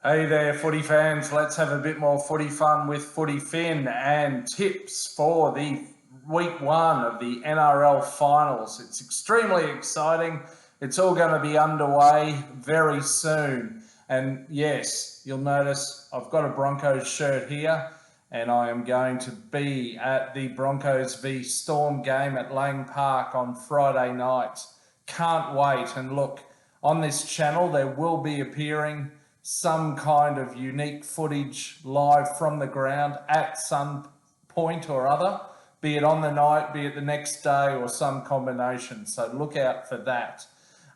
Hey there, footy fans. Let's have a bit more footy fun with Footy Fin and tips for the week one of the NRL Finals. It's extremely exciting. It's all going to be underway very soon. And yes, you'll notice I've got a Broncos shirt here, and I am going to be at the Broncos v Storm game at Lang Park on Friday night. Can't wait. And look, on this channel there will be appearing some kind of unique footage live from the ground at some point or other, be it on the night, be it the next day, or some combination. So look out for that.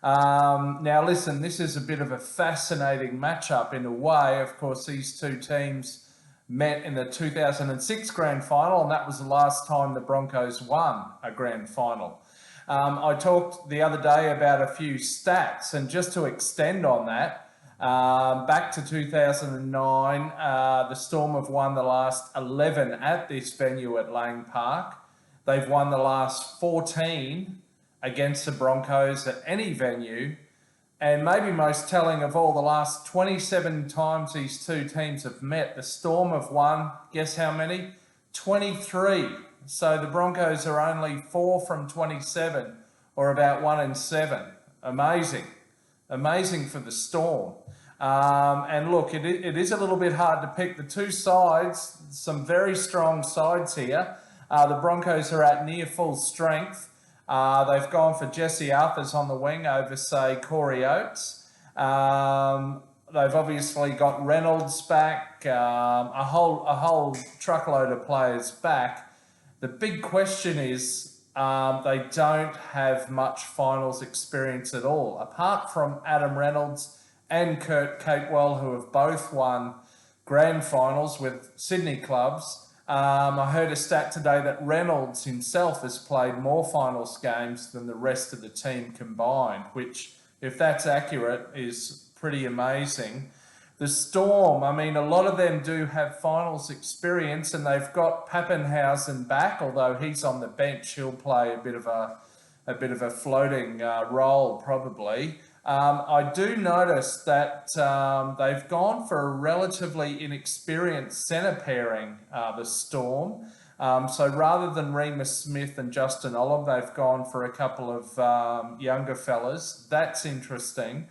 Now listen, this is a bit of a fascinating matchup in a way. Of course, these two teams met in the 2006 grand final, and that was the last time the Broncos won a grand final. I talked the other day about a few stats, and just to extend on that, back to 2009, the Storm have won the last 11 at this venue at Lang Park. They've won the last 14 against the Broncos at any venue. And maybe most telling of all, the last 27 times these two teams have met, the Storm have won, guess how many? 23. So the Broncos are only 4 from 27, or about 1 in 7. Amazing. Amazing for the Storm. And look, it is a little bit hard to pick the two sides, some very strong sides here. The Broncos are at near full strength. They've gone for Jesse Arthurs on the wing over, say, Corey Oates. They've obviously got Reynolds back, a whole truckload of players back. The big question is they don't have much finals experience at all, apart from Adam Reynolds and Kurt Capewell, who have both won grand finals with Sydney clubs. I heard a stat today that Reynolds himself has played more finals games than the rest of the team combined, which, if that's accurate, is pretty amazing. The Storm, I mean, a lot of them do have finals experience, and they've got Pappenhausen back, although he's on the bench. He'll play a bit of a floating role probably. I do notice that they've gone for a relatively inexperienced centre pairing, the Storm. So rather than Remus Smith and Justin Olive, they've gone for a couple of younger fellas. That's interesting.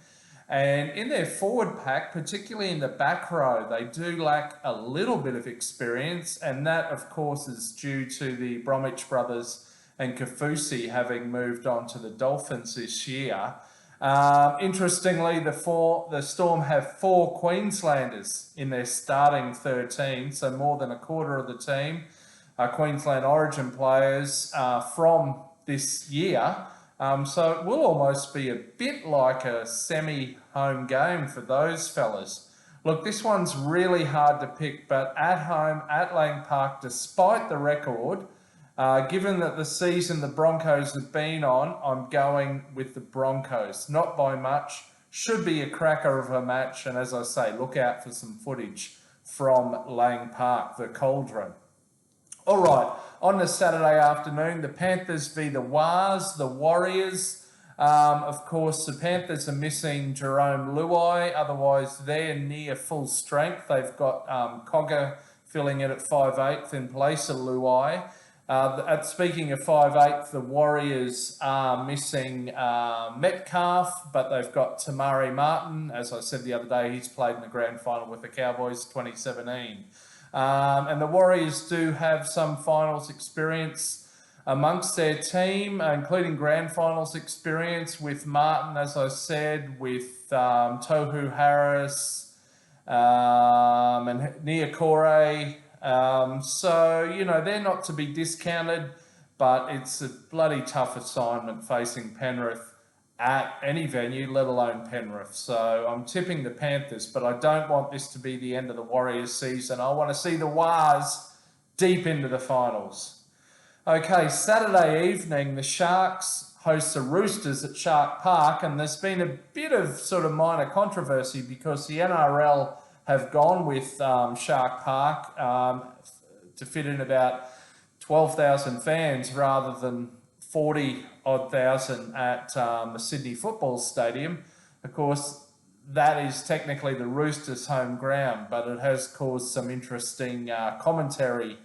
And in their forward pack, particularly in the back row, they do lack a little bit of experience. And that, of course, is due to the Bromwich brothers and Kafusi having moved on to the Dolphins this year. Interestingly, the Storm have 4 Queenslanders in their starting 13, so more than a quarter of the team are Queensland Origin players from this year. So it will almost be a bit like a semi-home game for those fellas. Look, this one's really hard to pick, but at home at Lang Park, despite the record, given that the season the Broncos have been on, I'm going with the Broncos. Not by much. Should be a cracker of a match. And as I say, look out for some footage from Lang Park, the Cauldron. All right, on the Saturday afternoon, the Panthers v the Wars, the Warriors. Of course, the Panthers are missing Jerome Luai. Otherwise, they're near full strength. They've got Cogger filling it at 5/8 in place of Luai. Speaking of 5/8, the Warriors are missing Metcalf, but they've got Tamari Martin. As I said the other day, he's played in the grand final with the Cowboys 2017. And the Warriors do have some finals experience amongst their team, including grand finals experience with Martin, as I said, with Tohu Harris and Nia Corey. So, you know, they're not to be discounted, but it's a bloody tough assignment facing Penrith at any venue, let alone Penrith. So I'm tipping the Panthers, but I don't want this to be the end of the Warriors season. I want to see the Wars deep into the finals. Okay, Saturday evening, the Sharks host the Roosters at Shark Park, and there's been a bit of sort of minor controversy because the NRL have gone with Shark Park to fit in about 12,000 fans rather than 40-odd thousand at the Sydney Football Stadium. Of course, that is technically the Roosters' home ground, but it has caused some interesting commentary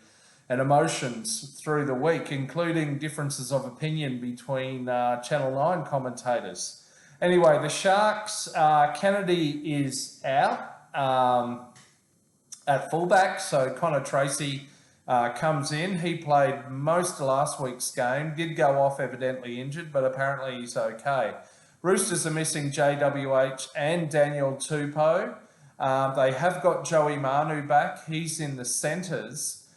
and emotions through the week, including differences of opinion between Channel 9 commentators. Anyway, the Sharks, Kennedy is out at fullback, so Connor Tracy comes in. He played most of last week's game, did go off evidently injured, but apparently he's okay. Roosters are missing JWH and Daniel Tupou. They have got Joey Manu back. He's in the centres.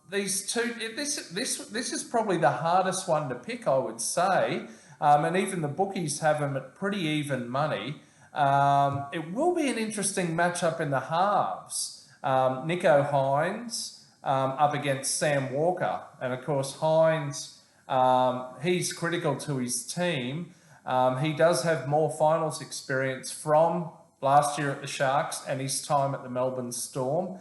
These two, this is probably the hardest one to pick, I would say. And even the bookies have them at pretty even money. It will be an interesting matchup in the halves. Nico Hines up against Sam Walker. And of course, Hines, he's critical to his team. He does have more finals experience from last year at the Sharks and his time at the Melbourne Storm.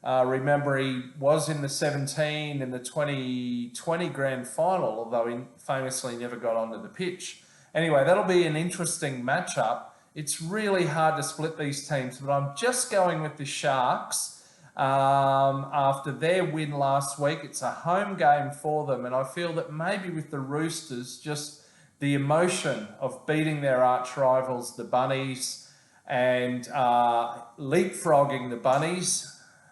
Remember, he was in the 17 in the 2020 grand final, although he famously never got onto the pitch. Anyway, that'll be an interesting matchup. It's really hard to split these teams, but I'm just going with the Sharks after their win last week. It's a home game for them, and I feel that maybe with the Roosters, just the emotion of beating their arch rivals, the Bunnies, and leapfrogging the Bunnies.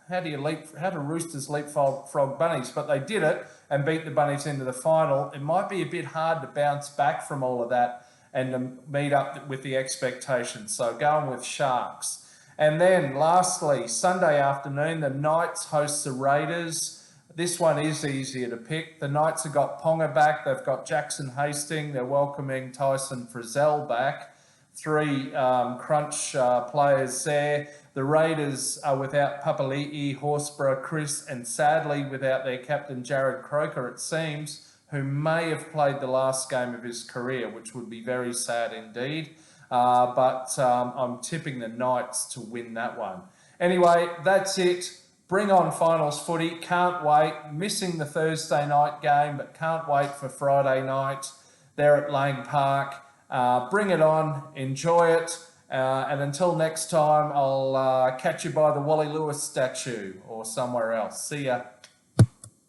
How do Roosters leapfrog Bunnies? But they did it and beat the Bunnies into the final. It might be a bit hard to bounce back from all of that and to meet up with the expectations. So going with Sharks. And then lastly, Sunday afternoon, the Knights host the Raiders. This one is easier to pick. The Knights have got Ponga back. They've got Jackson Hastings. They're welcoming Tyson Frizzell back. Three crunch players there. The Raiders are without Papali'i, Horsburgh, Chris, and sadly without their captain Jared Croker, it seems, who may have played the last game of his career, which would be very sad indeed. But I'm tipping the Knights to win that one. Anyway, that's it. Bring on finals footy. Can't wait. Missing the Thursday night game, but can't wait for Friday night there at Lane Park. Bring it on. Enjoy it. And until next time, I'll catch you by the Wally Lewis statue or somewhere else. See ya.